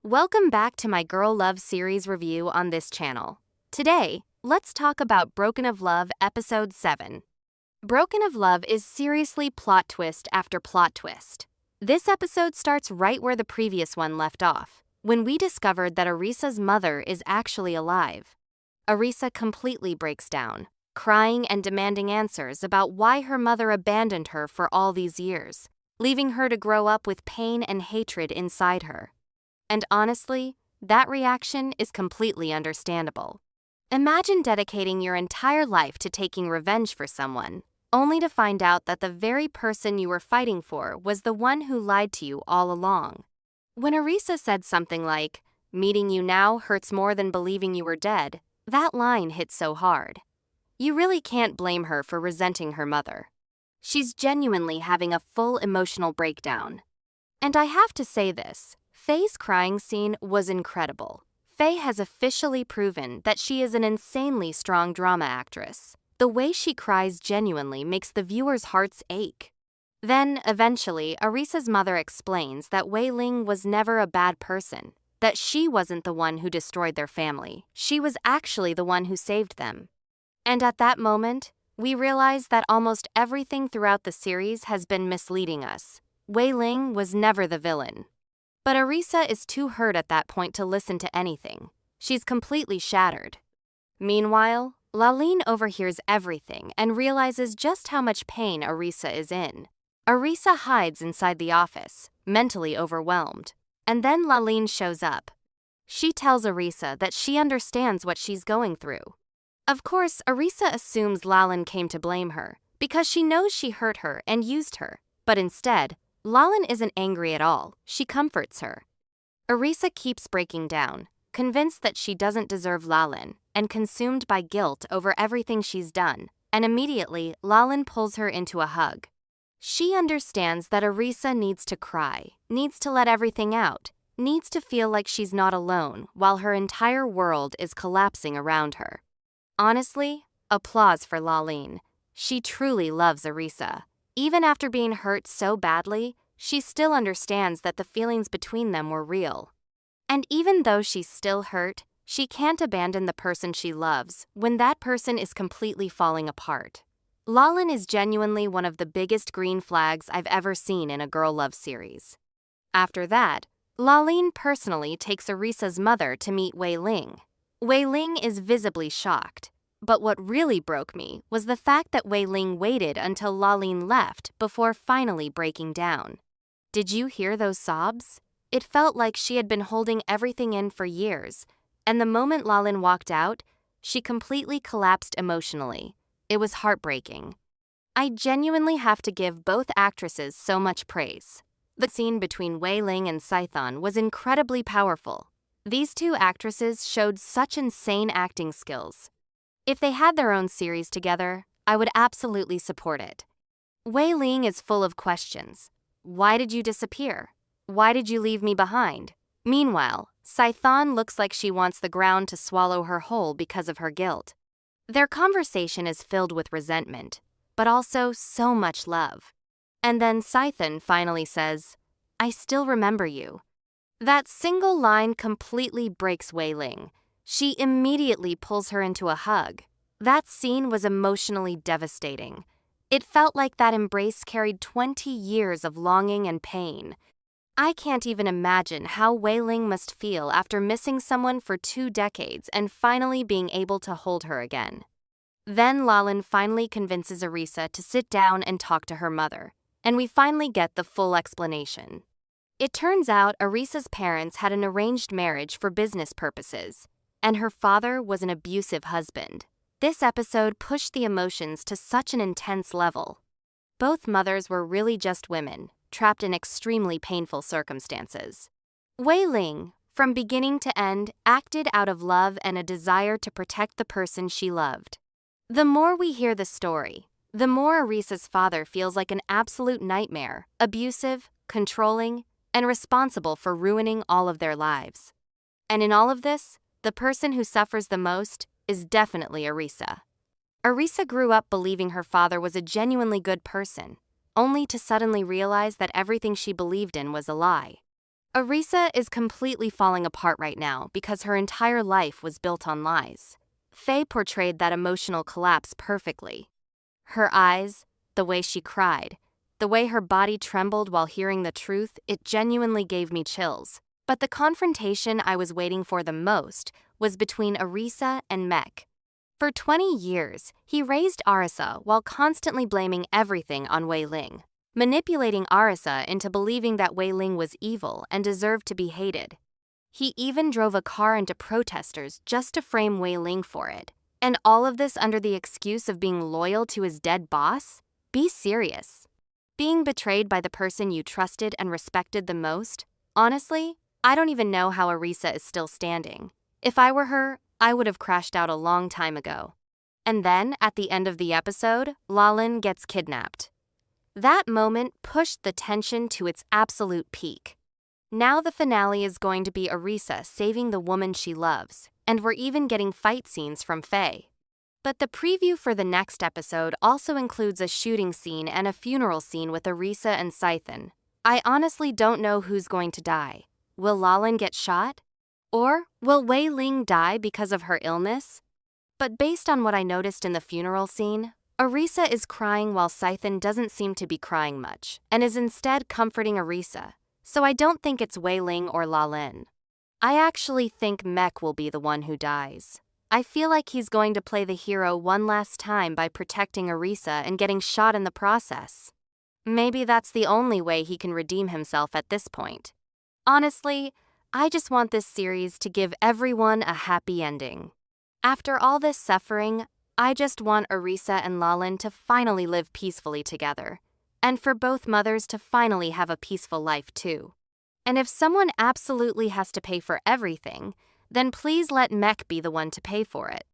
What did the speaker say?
Welcome back to my Girl Love series review on this channel. Today, let's talk about Broken of Love Episode 7. Broken of Love is seriously plot twist after plot twist. This episode starts right where the previous one left off, when we discovered that Arisa's mother is actually alive. Arisa completely breaks down, crying and demanding answers about why her mother abandoned her for all these years, leaving her to grow up with pain and hatred inside her. And honestly, that reaction is completely understandable. Imagine dedicating your entire life to taking revenge for someone, only to find out that the very person you were fighting for was the one who lied to you all along. When Arisa said something like, "Meeting you now hurts more than believing you were dead," that line hit so hard. You really can't blame her for resenting her mother. She's genuinely having a full emotional breakdown. And I have to say this. Faye's crying scene was incredible. Faye has officially proven that she is an insanely strong drama actress. The way she cries genuinely makes the viewers' hearts ache. Then, eventually, Arisa's mother explains that Wei Ling was never a bad person, that she wasn't the one who destroyed their family. She was actually the one who saved them. And at that moment, we realize that almost everything throughout the series has been misleading us. Wei Ling was never the villain. But Arisa is too hurt at that point to listen to anything. She's completely shattered. Meanwhile, Laline overhears everything and realizes just how much pain Arisa is in. Arisa hides inside the office, mentally overwhelmed. And then Laline shows up. She tells Arisa that she understands what she's going through. Of course, Arisa assumes Laline came to blame her, because she knows she hurt her and used her. But instead, Laline isn't angry at all. She comforts her. Arisa keeps breaking down, convinced that she doesn't deserve Laline, and consumed by guilt over everything she's done, and immediately Laline pulls her into a hug. She understands that Arisa needs to cry, needs to let everything out, needs to feel like she's not alone while her entire world is collapsing around her. Honestly, applause for Laline. She truly loves Arisa. Even after being hurt so badly, she still understands that the feelings between them were real. And even though she's still hurt, she can't abandon the person she loves when that person is completely falling apart. Laline is genuinely one of the biggest green flags I've ever seen in a girl love series. After that, Laline personally takes Arisa's mother to meet Wei Ling. Wei Ling is visibly shocked. But what really broke me was the fact that Wei Ling waited until Laline left before finally breaking down. Did you hear those sobs? It felt like she had been holding everything in for years, and the moment Laline walked out, she completely collapsed emotionally. It was heartbreaking. I genuinely have to give both actresses so much praise. The scene between Wei Ling and Scython was incredibly powerful. These two actresses showed such insane acting skills. If they had their own series together, I would absolutely support it. Wei Ling is full of questions. Why did you disappear? Why did you leave me behind? Meanwhile, Scython looks like she wants the ground to swallow her whole because of her guilt. Their conversation is filled with resentment, but also so much love. And then Scython finally says, "I still remember you." That single line completely breaks Wei Ling. She immediately pulls her into a hug. That scene was emotionally devastating. It felt like that embrace carried 20 years of longing and pain. I can't even imagine how Wei Ling must feel after missing someone for 2 decades and finally being able to hold her again. Then Laline finally convinces Arisa to sit down and talk to her mother, and we finally get the full explanation. It turns out Arisa's parents had an arranged marriage for business purposes, and her father was an abusive husband. This episode pushed the emotions to such an intense level. Both mothers were really just women, trapped in extremely painful circumstances. Wei Ling, from beginning to end, acted out of love and a desire to protect the person she loved. The more we hear the story, the more Arisa's father feels like an absolute nightmare, abusive, controlling, and responsible for ruining all of their lives. And in all of this, the person who suffers the most is definitely Arisa. Arisa grew up believing her father was a genuinely good person, only to suddenly realize that everything she believed in was a lie. Arisa is completely falling apart right now because her entire life was built on lies. Faye portrayed that emotional collapse perfectly. Her eyes, the way she cried, the way her body trembled while hearing the truth, it genuinely gave me chills. But the confrontation I was waiting for the most was between Arisa and Mek. For 20 years, he raised Arisa while constantly blaming everything on Wei Ling, manipulating Arisa into believing that Wei Ling was evil and deserved to be hated. He even drove a car into protesters just to frame Wei Ling for it. And all of this under the excuse of being loyal to his dead boss? Be serious. Being betrayed by the person you trusted and respected the most? Honestly, I don't even know how Arisa is still standing. If I were her, I would have crashed out a long time ago. And then, at the end of the episode, Lalin gets kidnapped. That moment pushed the tension to its absolute peak. Now the finale is going to be Arisa saving the woman she loves, and we're even getting fight scenes from Faye. But the preview for the next episode also includes a shooting scene and a funeral scene with Arisa and Scythen. I honestly don't know who's going to die. Will Lalin get shot? Or will Wei Ling die because of her illness? But based on what I noticed in the funeral scene, Arisa is crying while Scythen doesn't seem to be crying much, and is instead comforting Arisa. So I don't think it's Wei Ling or Lalin. I actually think Mek will be the one who dies. I feel like he's going to play the hero one last time by protecting Arisa and getting shot in the process. Maybe that's the only way he can redeem himself at this point. Honestly, I just want this series to give everyone a happy ending. After all this suffering, I just want Arisa and Lalin to finally live peacefully together, and for both mothers to finally have a peaceful life too. And if someone absolutely has to pay for everything, then please let Mek be the one to pay for it.